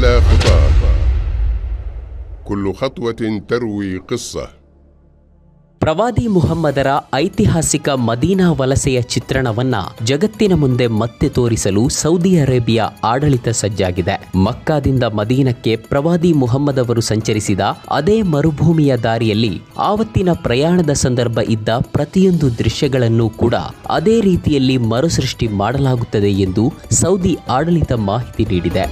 على خطاه كل خطوة تروي قصة. ಪ್ರವಾದಿ ಮುಹಮ್ಮದರ ಐತಿಹಾಸಿಕ ಮದೀನಾ ವಲಸೆಯ ಚಿತ್ರಣವನ್ನ ಜಗತ್ತಿನ ಮುಂದೆ ಮತ್ತೆ ತೋರಿಸಲು ಸೌದಿ ಅರೇಬಿಯಾ ಆಡಳಿತ ಸಜ್ಜಾಗಿದೆ. ಮಕ್ಕಾದಿಂದ ಮದೀನಕ್ಕೆ ಪ್ರವಾದಿ ಮುಹಮ್ಮದ್ ಅವರು ಸಂಚರಿಸಿದ ಅದೇ ಮರುಭೂಮಿಯ ದಾರಿಯಲ್ಲಿ ಆವತ್ತಿನ ಪ್ರಯಾಣದ ಸಂದರ್ಭ ಇದ್ದ ಪ್ರತಿಯೊಂದು ದೃಶ್ಯಗಳನ್ನು ಕೂಡ ಅದೇ ರೀತಿಯಲ್ಲಿ ಮರುಸೃಷ್ಟಿ ಮಾಡಲಾಗುತ್ತದೆ ಎಂದು ಸೌದಿ ಆಡಳಿತ ಮಾಹಿತಿ ನೀಡಿದೆ.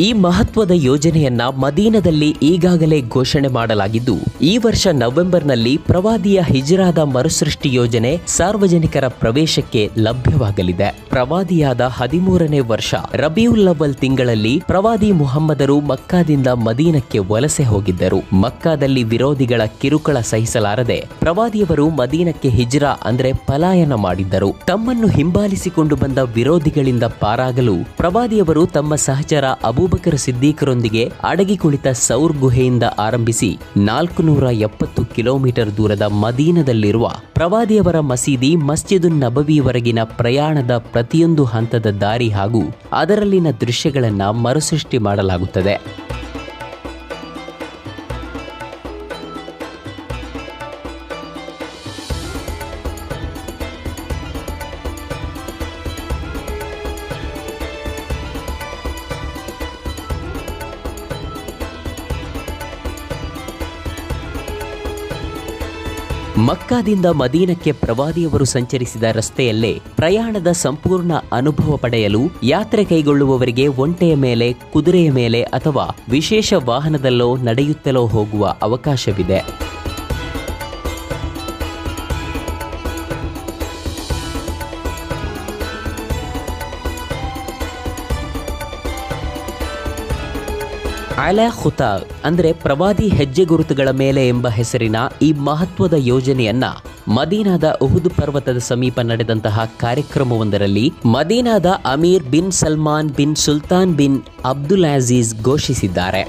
ಈ ಮಹತ್ವದ ಯೋಜನೆಯನ್ನ ಮದೀನದಲ್ಲಿ ಈಗಾಗಲೇ ಘೋಷಣೆ ಮಾಡಲಾಗಿದ್ದು, ಈ ವರ್ಷ ನವೆಂಬರ್ನಲ್ಲಿ ಪ್ರವಾದಿಯ ಹಿಜ್ರಾದ ಮರುಸೃಷ್ಟಿ ಯೋಜನೆ ಸಾರ್ವಜನಿಕರ ಪ್ರವೇಶಕ್ಕೆ ಲಭ್ಯವಾಗಲಿದೆ. ಪ್ರವಾದಿಯಾದ 13ನೇ ವರ್ಷ ರಬಿಯುಲ್ ಅವ್ವಲ್ ತಿಂಗಳಲ್ಲಿ ಪ್ರವಾದಿ ಮುಹಮ್ಮದರು ಮಕ್ಕಾದಿಂದ ಮದೀನಕ್ಕೆ ವಲಸೆ ಹೋಗಿದ್ದರು. ಮಕ್ಕಾದಲ್ಲಿ ವಿರೋಧಿಗಳ ಕಿರುಕುಳ ಸಹಿಸಲಾರದೆ ಪ್ರವಾದಿಯವರು ಮದೀನಕ್ಕೆ ಹಿಜ್ರಾ ಅಂದ್ರೆ ಪಲಾಯನ ಮಾಡಿದ್ದರು. ತಮ್ಮನ್ನು ಹಿಂಬಾಲಿಸಿಕೊಂಡು ಬಂದ ವಿರೋಧಿಗಳಿಂದ ಪಾರಾಗಲು ಪ್ರವಾದಿಯವರು ತಮ್ಮ ಸಹಚರ ಅಬೂಬಕರ್ ಸಿದ್ದೀಕರೊಂದಿಗೆ ಅಡಗಿ ಕುಳಿತ ಸೌರ್ ಗುಹೆಯಿಂದ ಆರಂಭಿಸಿ 470 ಕಿಲೋಮೀಟರ್ ದೂರದ ಮದೀನದಲ್ಲಿರುವ ಪ್ರವಾದಿಯವರ ಮಸೀದಿ ಮಸ್ಜಿದುನ್ ನಬವಿವರೆಗಿನ ಪ್ರಯಾಣದ ಪ್ರತಿಯೊಂದು ಹಂತದ ದಾರಿ ಹಾಗೂ ಅದರಲ್ಲಿನ ದೃಶ್ಯಗಳನ್ನು ಮರುಸೃಷ್ಟಿ ಮಾಡಲಾಗುತ್ತದೆ. ಮಕ್ಕಾದಿಂದ ಮದೀನಕ್ಕೆ ಪ್ರವಾದಿಯವರು ಸಂಚರಿಸಿದ ರಸ್ತೆಯಲ್ಲೇ ಪ್ರಯಾಣದ ಸಂಪೂರ್ಣ ಅನುಭವ ಪಡೆಯಲು ಯಾತ್ರೆ ಕೈಗೊಳ್ಳುವವರಿಗೆ ಒಂಟೆಯ ಮೇಲೆ, ಕುದುರೆಯ ಮೇಲೆ ಅಥವಾ ವಿಶೇಷ ವಾಹನದಲ್ಲೋ ನಡೆಯುತ್ತಲೋ ಹೋಗುವ ಅವಕಾಶವಿದೆ. ಅಲಾ ಖುತಾ ಅಂದ್ರೆ ಪ್ರವಾದಿ ಹೆಜ್ಜೆ ಗುರುತುಗಳ ಮೇಲೆ ಎಂಬ ಹೆಸರಿನ ಈ ಮಹತ್ವದ ಯೋಜನೆಯನ್ನ ಮದೀನಾದ ಉಹುದ್ ಪರ್ವತದ ಸಮೀಪ ನಡೆದಂತಹ ಕಾರ್ಯಕ್ರಮವೊಂದರಲ್ಲಿ ಮದೀನಾದ Amir bin Salman bin Sultan bin Abdul Aziz ಘೋಷಿಸಿದ್ದಾರೆ.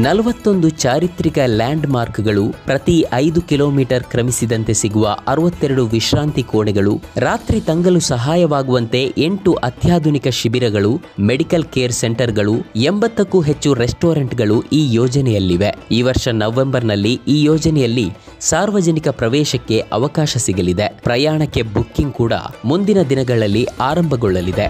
ನಲವತ್ತೊಂದು ಚಾರಿತ್ರಿಕ ಲ್ಯಾಂಡ್ ಮಾರ್ಕ್ಗಳು, ಪ್ರತಿ 5 ಕಿಲೋಮೀಟರ್ ಕ್ರಮಿಸಿದಂತೆ ಸಿಗುವ 62 ವಿಶ್ರಾಂತಿ ಕೋಣೆಗಳು, ರಾತ್ರಿ ತಂಗಲು ಸಹಾಯವಾಗುವಂತೆ 8 ಅತ್ಯಾಧುನಿಕ ಶಿಬಿರಗಳು, ಮೆಡಿಕಲ್ ಕೇರ್ ಸೆಂಟರ್ಗಳು, 80ಕ್ಕೂ ಹೆಚ್ಚು ರೆಸ್ಟೋರೆಂಟ್ಗಳು ಈ ಯೋಜನೆಯಲ್ಲಿವೆ. ಈ ವರ್ಷ ನವೆಂಬರ್ನಲ್ಲಿ ಈ ಯೋಜನೆಯಲ್ಲಿ ಸಾರ್ವಜನಿಕ ಪ್ರವೇಶಕ್ಕೆ ಅವಕಾಶ ಸಿಗಲಿದೆ. ಪ್ರಯಾಣಕ್ಕೆ ಬುಕ್ಕಿಂಗ್ ಕೂಡ ಮುಂದಿನ ದಿನಗಳಲ್ಲಿ ಆರಂಭಗೊಳ್ಳಲಿದೆ.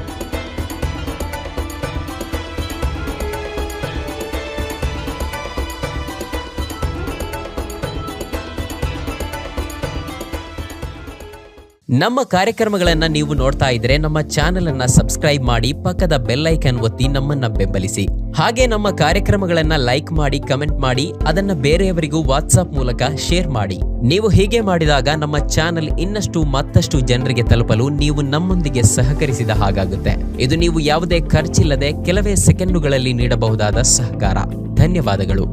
ನಮ್ಮ ಕಾರ್ಯಕ್ರಮಗಳನ್ನು ನೀವು ನೋಡ್ತಾ ಇದ್ರೆ ನಮ್ಮ ಚಾನೆಲ್ ಅನ್ನ ಸಬ್ಸ್ಕ್ರೈಬ್ ಮಾಡಿ, ಪಕ್ಕದ ಬೆಲ್ ಐಕಾನ್ ಒತ್ತಿ ನಮ್ಮನ್ನ ಬೆಂಬಲಿಸಿ. ಹಾಗೆ ನಮ್ಮ ಕಾರ್ಯಕ್ರಮಗಳನ್ನ ಲೈಕ್ ಮಾಡಿ, ಕಮೆಂಟ್ ಮಾಡಿ, ಅದನ್ನ ಬೇರೆಯವರಿಗೂ ವಾಟ್ಸ್ಆಪ್ ಮೂಲಕ ಶೇರ್ ಮಾಡಿ. ನೀವು ಹೀಗೆ ಮಾಡಿದಾಗ ನಮ್ಮ ಚಾನೆಲ್ ಮತ್ತಷ್ಟು ಜನರಿಗೆ ತಲುಪಲು ನೀವು ನಮ್ಮೊಂದಿಗೆ ಸಹಕರಿಸಿದ ಹಾಗಾಗುತ್ತೆ. ಇದು ನೀವು ಯಾವುದೇ ಖರ್ಚಿಲ್ಲದೆ ಕೆಲವೇ ಸೆಕೆಂಡುಗಳಲ್ಲಿ ನೀಡಬಹುದಾದ ಸಹಕಾರ. ಧನ್ಯವಾದಗಳು.